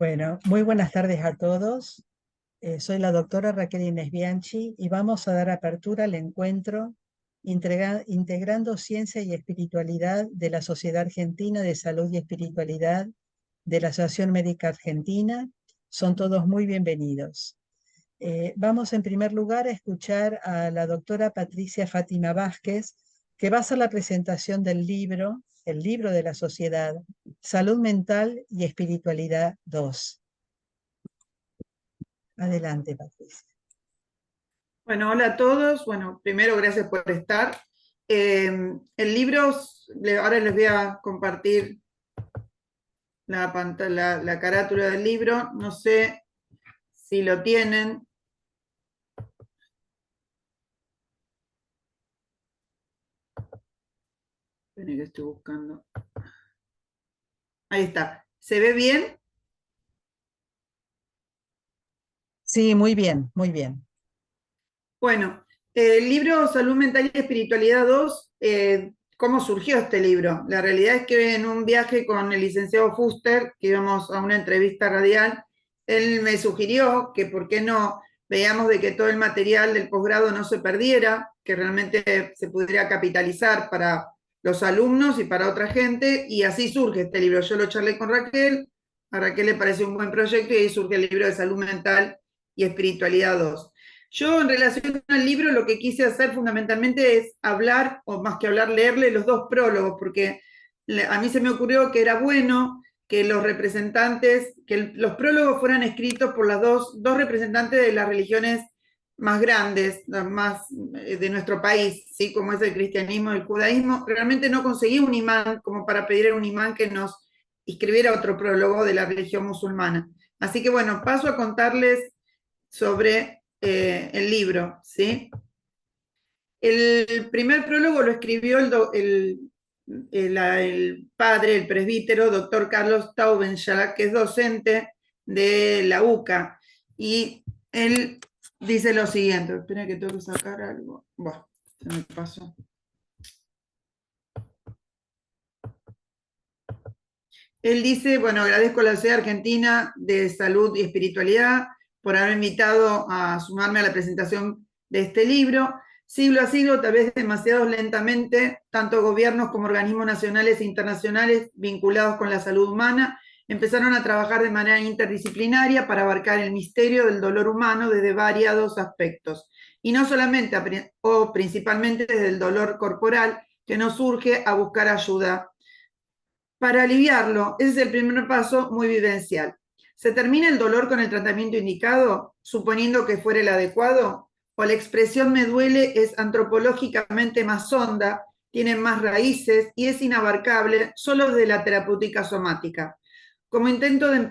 Bueno, muy buenas tardes a todos. Soy la doctora Raquel Inés Bianchi y vamos a dar apertura al encuentro Integrando Ciencia y Espiritualidad de la Sociedad Argentina de Salud y Espiritualidad de la Asociación Médica Argentina. Son todos muy bienvenidos. Vamos en primer lugar a escuchar a la doctora Patricia Fátima Vázquez, que va a hacer la presentación del libro, el libro de la Sociedad, Salud Mental y Espiritualidad 2. Adelante, Patricia. Bueno, hola a todos. Bueno, primero gracias por estar. El libro, ahora les voy a compartir la pantalla, la carátula del libro. No sé si lo tienen. Esperen que estoy buscando. Ahí está. ¿Se ve bien? Sí, muy bien, muy bien. Bueno, el libro Salud Mental y Espiritualidad 2, ¿cómo surgió este libro? La realidad es que en un viaje con el licenciado Fuster, que íbamos a una entrevista radial, él me sugirió que por qué no veíamos de que todo el material del posgrado no se perdiera, que realmente se pudiera capitalizar para los alumnos y para otra gente, y así surge este libro. Yo lo charlé con Raquel, a Raquel le pareció un buen proyecto y ahí surge el libro de Salud Mental y Espiritualidad 2. Yo en relación al libro lo que quise hacer fundamentalmente es hablar, o más que hablar, leerle los dos prólogos, porque a mí se me ocurrió que era bueno que los representantes, que los prólogos fueran escritos por las dos representantes de las religiones más grandes, las más de nuestro país, ¿sí? Como es el cristianismo y el judaísmo. Realmente no conseguí un imán como para pedir a un imán que nos escribiera otro prólogo de la religión musulmana. Así que bueno, paso a contarles sobre el libro, ¿sí? El primer prólogo lo escribió el padre, el presbítero, doctor Carlos Taubenschlag, que es docente de la UCA, y él dice lo siguiente. Espera que tengo que sacar algo. Bueno, se me pasó. Él dice, bueno, agradezco a la Sociedad Argentina de Salud y Espiritualidad por haberme invitado a sumarme a la presentación de este libro. Siglo a siglo, tal vez demasiado lentamente, tanto gobiernos como organismos nacionales e internacionales vinculados con la salud humana empezaron a trabajar de manera interdisciplinaria para abarcar el misterio del dolor humano desde variados aspectos, y no solamente o principalmente desde el dolor corporal, que nos urge a buscar ayuda para aliviarlo. Ese es el primer paso, muy vivencial. ¿Se termina el dolor con el tratamiento indicado, suponiendo que fuera el adecuado? ¿O la expresión me duele es antropológicamente más honda, tiene más raíces y es inabarcable solo desde la terapéutica somática? Como intento de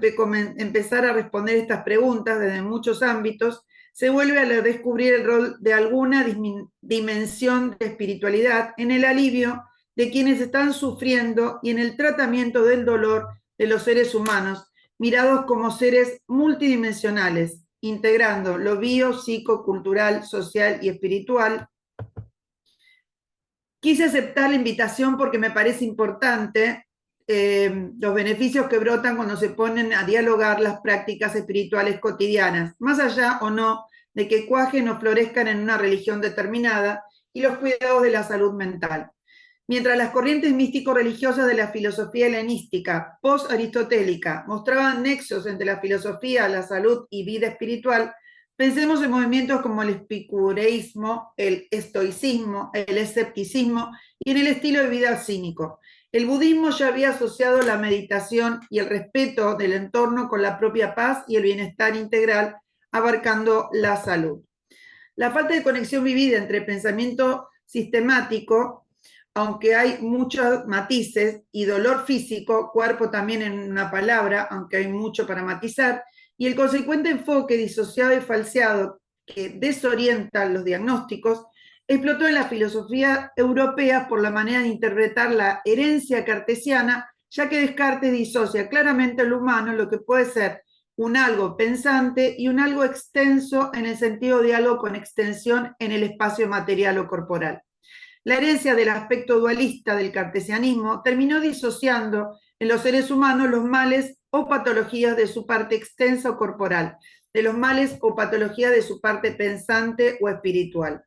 empezar a responder estas preguntas desde muchos ámbitos, se vuelve a descubrir el rol de alguna dimensión de espiritualidad en el alivio de quienes están sufriendo y en el tratamiento del dolor de los seres humanos, mirados como seres multidimensionales, integrando lo bio, psico, cultural, social y espiritual. Quise aceptar la invitación porque me parece importante los beneficios que brotan cuando se ponen a dialogar las prácticas espirituales cotidianas, más allá o no de que cuajen o florezcan en una religión determinada, y los cuidados de la salud mental. Mientras las corrientes místico-religiosas de la filosofía helenística post-aristotélica mostraban nexos entre la filosofía, la salud y vida espiritual, pensemos en movimientos como el epicureísmo, el estoicismo, el escepticismo y en el estilo de vida cínico. El budismo ya había asociado la meditación y el respeto del entorno con la propia paz y el bienestar integral, abarcando la salud. La falta de conexión vivida entre pensamiento sistemático, aunque hay muchos matices, y dolor físico, cuerpo también en una palabra, aunque hay mucho para matizar, y el consecuente enfoque disociado y falseado que desorienta los diagnósticos, explotó en la filosofía europea por la manera de interpretar la herencia cartesiana, ya que Descartes disocia claramente lo humano, lo que puede ser un algo pensante y un algo extenso en el sentido de algo con extensión en el espacio material o corporal. La herencia del aspecto dualista del cartesianismo terminó disociando en los seres humanos los males o patologías de su parte extensa o corporal, de los males o patologías de su parte pensante o espiritual.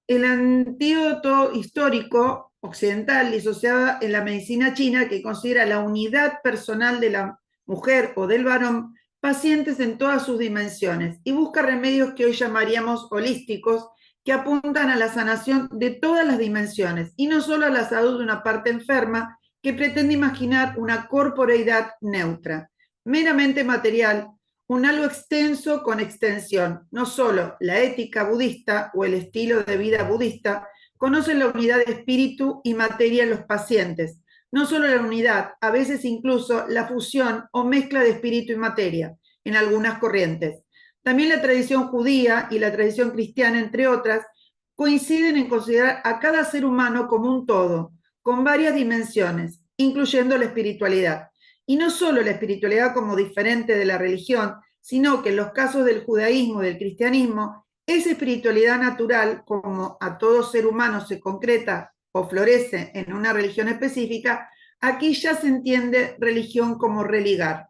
El antídoto histórico occidental disociado en la medicina china, que considera la unidad personal de la mujer o del varón pacientes en todas sus dimensiones y busca remedios que hoy llamaríamos holísticos, que apuntan a la sanación de todas las dimensiones y no solo a la salud de una parte enferma que pretende imaginar una corporeidad neutra, meramente material, un algo extenso con extensión. No solo la ética budista o el estilo de vida budista conocen la unidad de espíritu y materia en los pacientes, no solo la unidad, a veces incluso la fusión o mezcla de espíritu y materia en algunas corrientes. También la tradición judía y la tradición cristiana, entre otras, coinciden en considerar a cada ser humano como un todo, con varias dimensiones, incluyendo la espiritualidad. Y no solo la espiritualidad como diferente de la religión, sino que en los casos del judaísmo y del cristianismo, esa espiritualidad natural, como a todo ser humano se concreta o florece en una religión específica, aquí ya se entiende religión como religar.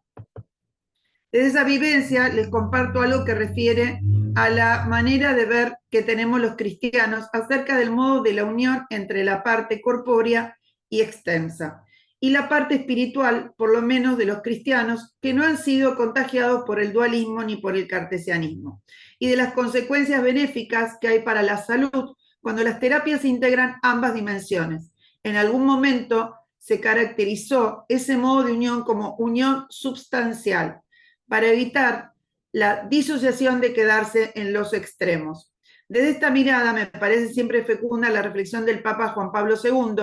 Desde esa vivencia les comparto algo que refiere a la manera de ver que tenemos los cristianos acerca del modo de la unión entre la parte corpórea y extensa y la parte espiritual, por lo menos de los cristianos, que no han sido contagiados por el dualismo ni por el cartesianismo, y de las consecuencias benéficas que hay para la salud cuando las terapias integran ambas dimensiones. En algún momento se caracterizó ese modo de unión como unión substancial, para evitar la disociación de quedarse en los extremos. Desde esta mirada me parece siempre fecunda la reflexión del Papa Juan Pablo II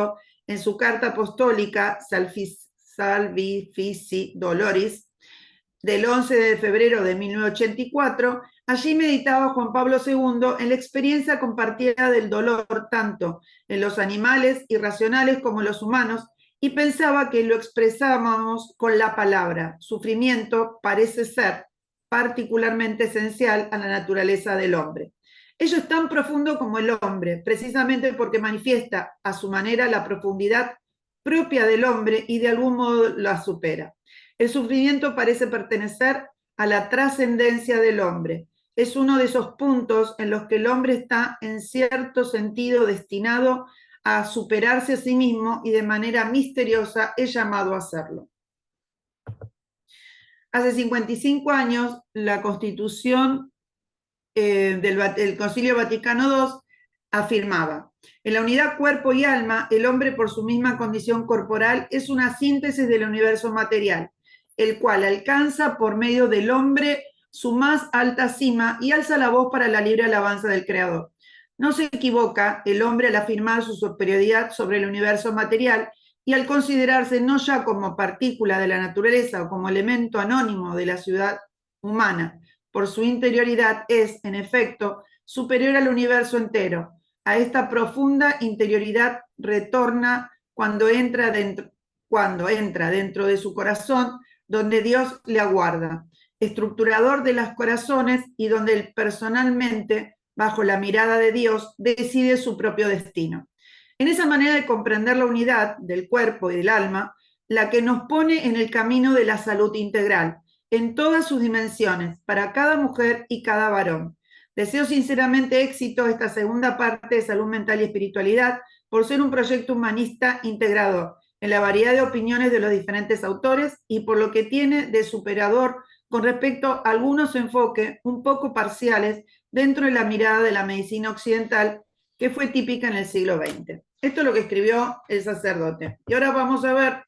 en su carta apostólica Salvifici Doloris del 11 de febrero de 1984. Allí meditaba Juan Pablo II en la experiencia compartida del dolor tanto en los animales irracionales como en los humanos, y pensaba que lo expresábamos con la palabra. Sufrimiento parece ser particularmente esencial a la naturaleza del hombre. Ello es tan profundo como el hombre, precisamente porque manifiesta a su manera la profundidad propia del hombre y de algún modo la supera. El sufrimiento parece pertenecer a la trascendencia del hombre. Es uno de esos puntos en los que el hombre está en cierto sentido destinado a superarse a sí mismo y de manera misteriosa es llamado a hacerlo. Hace 55 años, la Constitución del Concilio Vaticano II afirmaba: en la unidad cuerpo y alma, el hombre por su misma condición corporal es una síntesis del universo material, el cual alcanza por medio del hombre su más alta cima y alza la voz para la libre alabanza del Creador. No se equivoca el hombre al afirmar su superioridad sobre el universo material y al considerarse no ya como partícula de la naturaleza o como elemento anónimo de la ciudad humana. Por su interioridad es, en efecto, superior al universo entero. A esta profunda interioridad retorna cuando entra dentro de su corazón, donde Dios le aguarda, estructurador de los corazones y donde él personalmente, bajo la mirada de Dios, decide su propio destino. En esa manera de comprender la unidad del cuerpo y del alma, la que nos pone en el camino de la salud integral, en todas sus dimensiones, para cada mujer y cada varón. Deseo sinceramente éxito a esta segunda parte de Salud Mental y Espiritualidad por ser un proyecto humanista integrador en la variedad de opiniones de los diferentes autores y por lo que tiene de superador con respecto a algunos enfoques un poco parciales dentro de la mirada de la medicina occidental que fue típica en el siglo XX. Esto es lo que escribió el sacerdote. Y ahora vamos a ver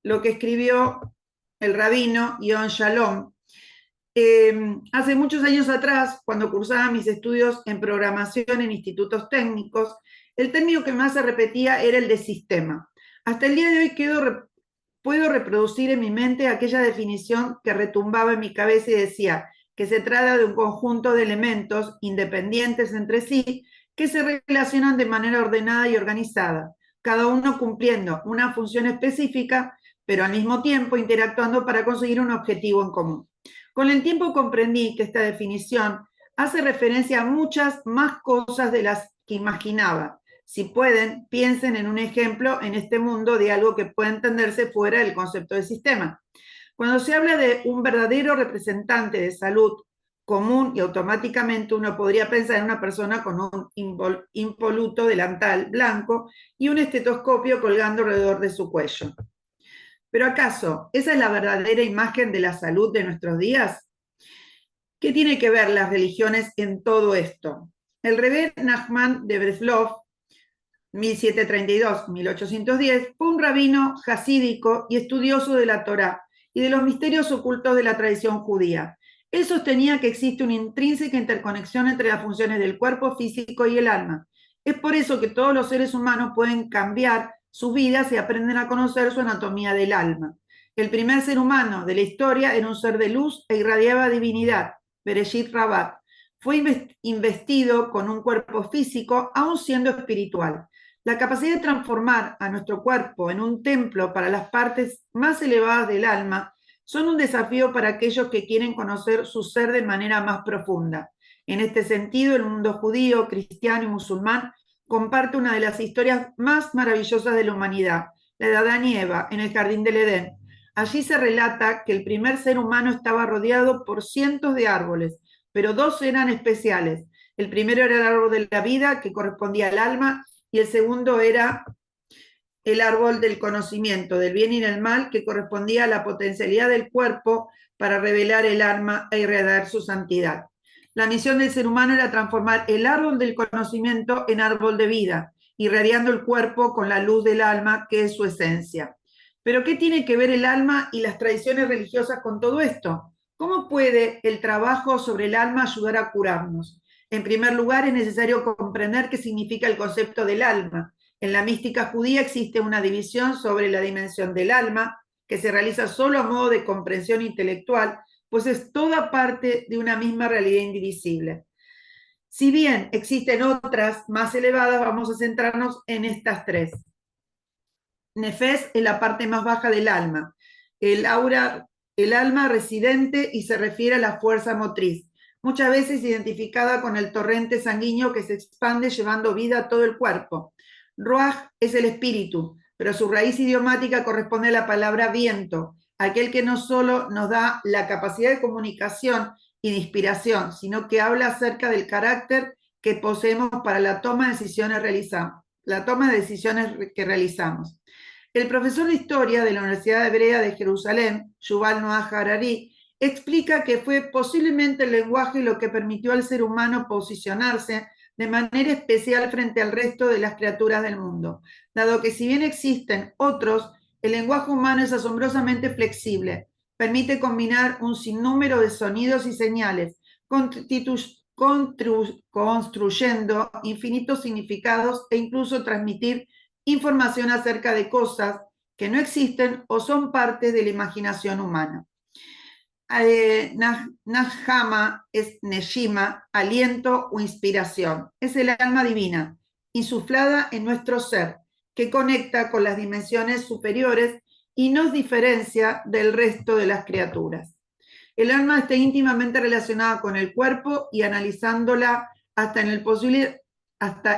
lo que escribió el rabino Yon Shalom. Hace muchos años atrás, cuando cursaba mis estudios en programación en institutos técnicos, el término que más se repetía era el de sistema. Hasta el día de hoy puedo reproducir en mi mente aquella definición que retumbaba en mi cabeza y decía que se trata de un conjunto de elementos independientes entre sí que se relacionan de manera ordenada y organizada, cada uno cumpliendo una función específica, pero al mismo tiempo interactuando para conseguir un objetivo en común. Con el tiempo comprendí que esta definición hace referencia a muchas más cosas de las que imaginaba. Si pueden, piensen en un ejemplo en este mundo de algo que pueda entenderse fuera del concepto de sistema. Cuando se habla de un verdadero representante de salud común, y automáticamente uno podría pensar en una persona con un impoluto delantal blanco y un estetoscopio colgando alrededor de su cuello. Pero ¿acaso esa es la verdadera imagen de la salud de nuestros días? ¿Qué tiene que ver las religiones en todo esto? El rebé Nachman de Breslov, 1732-1810, fue un rabino jasídico y estudioso de la Torá y de los misterios ocultos de la tradición judía. Él sostenía que existe una intrínseca interconexión entre las funciones del cuerpo físico y el alma. Es por eso que todos los seres humanos pueden cambiar sus vidas y aprenden a conocer su anatomía del alma. El primer ser humano de la historia era un ser de luz e irradiaba divinidad, Bereshit Rabat. Fue investido con un cuerpo físico, aun siendo espiritual. La capacidad de transformar a nuestro cuerpo en un templo para las partes más elevadas del alma son un desafío para aquellos que quieren conocer su ser de manera más profunda. En este sentido, el mundo judío, cristiano y musulmán comparte una de las historias más maravillosas de la humanidad, la de Adán y Eva en el jardín del Edén. Allí se relata que el primer ser humano estaba rodeado por cientos de árboles, pero dos eran especiales. El primero era el árbol de la vida, que correspondía al alma, y el segundo era el árbol del conocimiento, del bien y del mal, que correspondía a la potencialidad del cuerpo para revelar el alma e irradiar su santidad. La misión del ser humano era transformar el árbol del conocimiento en árbol de vida, irradiando el cuerpo con la luz del alma, que es su esencia. Pero ¿qué tiene que ver el alma y las tradiciones religiosas con todo esto? ¿Cómo puede el trabajo sobre el alma ayudar a curarnos? En primer lugar, es necesario comprender qué significa el concepto del alma. En la mística judía existe una división sobre la dimensión del alma, que se realiza solo a modo de comprensión intelectual, pues es toda parte de una misma realidad indivisible. Si bien existen otras más elevadas, vamos a centrarnos en estas tres. Nefes es la parte más baja del alma, el alma residente, y se refiere a la fuerza motriz, muchas veces identificada con el torrente sanguíneo que se expande llevando vida a todo el cuerpo. Ruach es el espíritu, pero su raíz idiomática corresponde a la palabra viento, aquel que no solo nos da la capacidad de comunicación y de inspiración, sino que habla acerca del carácter que poseemos para la toma de decisiones que realizamos. El profesor de historia de la Universidad Hebrea de Jerusalén, Yuval Noah Harari, explica que fue posiblemente el lenguaje lo que permitió al ser humano posicionarse de manera especial frente al resto de las criaturas del mundo, dado que si bien existen otros, el lenguaje humano es asombrosamente flexible, permite combinar un sinnúmero de sonidos y señales, construyendo infinitos significados e incluso transmitir información acerca de cosas que no existen o son parte de la imaginación humana. Nahama es Neshima, aliento o inspiración. Es el alma divina, insuflada en nuestro ser, que conecta con las dimensiones superiores y nos diferencia del resto de las criaturas. El alma está íntimamente relacionada con el cuerpo y analizándola hasta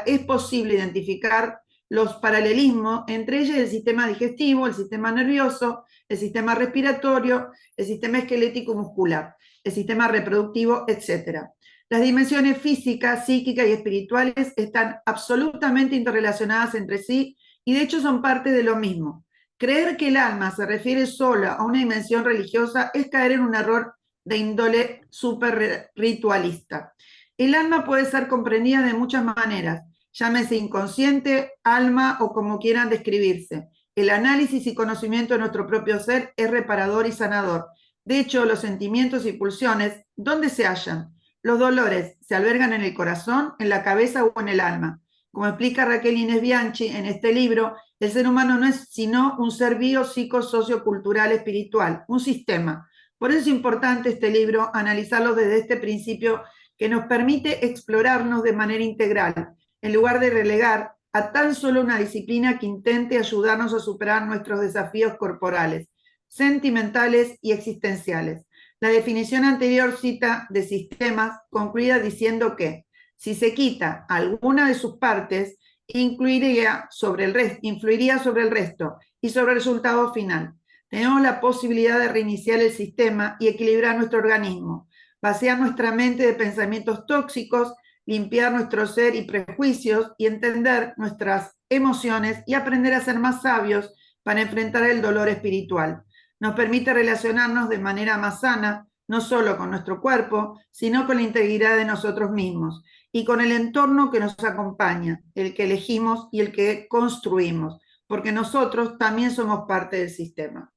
es posible identificar los paralelismos entre ellas el sistema digestivo, el sistema nervioso, el sistema respiratorio, el sistema esquelético muscular, el sistema reproductivo, etc. Las dimensiones físicas, psíquicas y espirituales están absolutamente interrelacionadas entre sí y de hecho son parte de lo mismo. Creer que el alma se refiere solo a una dimensión religiosa es caer en un error de índole súper ritualista. El alma puede ser comprendida de muchas maneras, llámese inconsciente, alma o como quieran describirse. El análisis y conocimiento de nuestro propio ser es reparador y sanador. De hecho, los sentimientos y pulsiones, ¿dónde se hallan? Los dolores se albergan en el corazón, en la cabeza o en el alma. Como explica Raquel Inés Bianchi en este libro, el ser humano no es sino un ser bio-psico-sociocultural espiritual, un sistema. Por eso es importante este libro analizarlo desde este principio que nos permite explorarnos de manera integral, en lugar de relegar a tan solo una disciplina que intente ayudarnos a superar nuestros desafíos corporales, sentimentales y existenciales. La definición anterior cita de sistemas concluida diciendo que si se quita alguna de sus partes, influiría sobre el resto y sobre el resultado final. Tenemos la posibilidad de reiniciar el sistema y equilibrar nuestro organismo, vaciar nuestra mente de pensamientos tóxicos, limpiar nuestro ser y prejuicios y entender nuestras emociones y aprender a ser más sabios para enfrentar el dolor espiritual. Nos permite relacionarnos de manera más sana, no solo con nuestro cuerpo, sino con la integridad de nosotros mismos y con el entorno que nos acompaña, el que elegimos y el que construimos, porque nosotros también somos parte del sistema.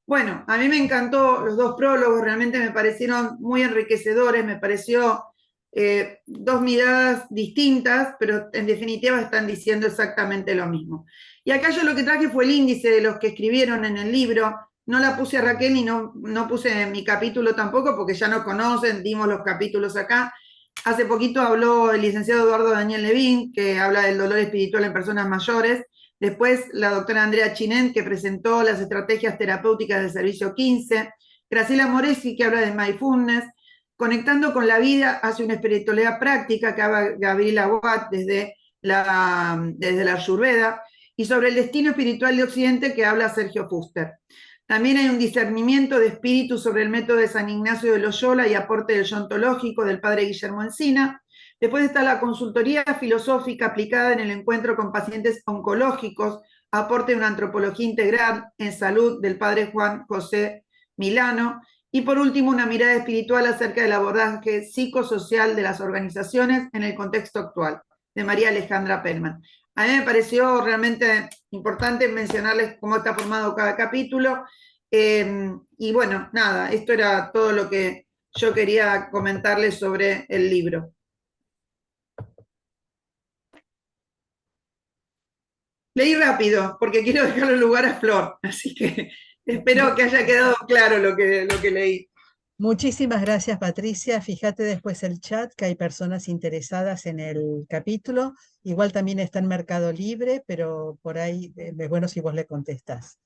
Bueno, a mí me encantó los dos prólogos, realmente me parecieron muy enriquecedores, me pareció dos miradas distintas, pero en definitiva están diciendo exactamente lo mismo. Y acá yo lo que traje fue el índice de los que escribieron en el libro. No la puse a Raquel y no puse mi capítulo tampoco, porque ya nos conocen, dimos los capítulos acá. Hace poquito habló el licenciado Eduardo Daniel Levín, que habla del dolor espiritual en personas mayores. Después la doctora Andrea Chinent, que presentó las estrategias terapéuticas del servicio 15. Graciela Moreschi, que habla de mindfulness. Conectando con la vida hacia una espiritualidad práctica, que habla Gabriela Watt desde la Ayurveda. Y sobre el destino espiritual de Occidente, que habla Sergio Fuster. También hay un discernimiento de espíritu sobre el método de San Ignacio de Loyola y aporte del yontológico del padre Guillermo Encina. Después está la consultoría filosófica aplicada en el encuentro con pacientes oncológicos, aporte de una antropología integral en salud del padre Juan José Milano. Y por último, una mirada espiritual acerca del abordaje psicosocial de las organizaciones en el contexto actual, de María Alejandra Pellman. A mí me pareció realmente importante mencionarles cómo está formado cada capítulo. Y bueno, nada, esto era todo lo que yo quería comentarles sobre el libro. Leí rápido, porque quiero dejarle lugar a Flor, así que espero que haya quedado claro lo que leí. Muchísimas gracias, Patricia. Fíjate después el chat que hay personas interesadas en el capítulo. Igual también está en Mercado Libre, pero por ahí es bueno si vos le contestás.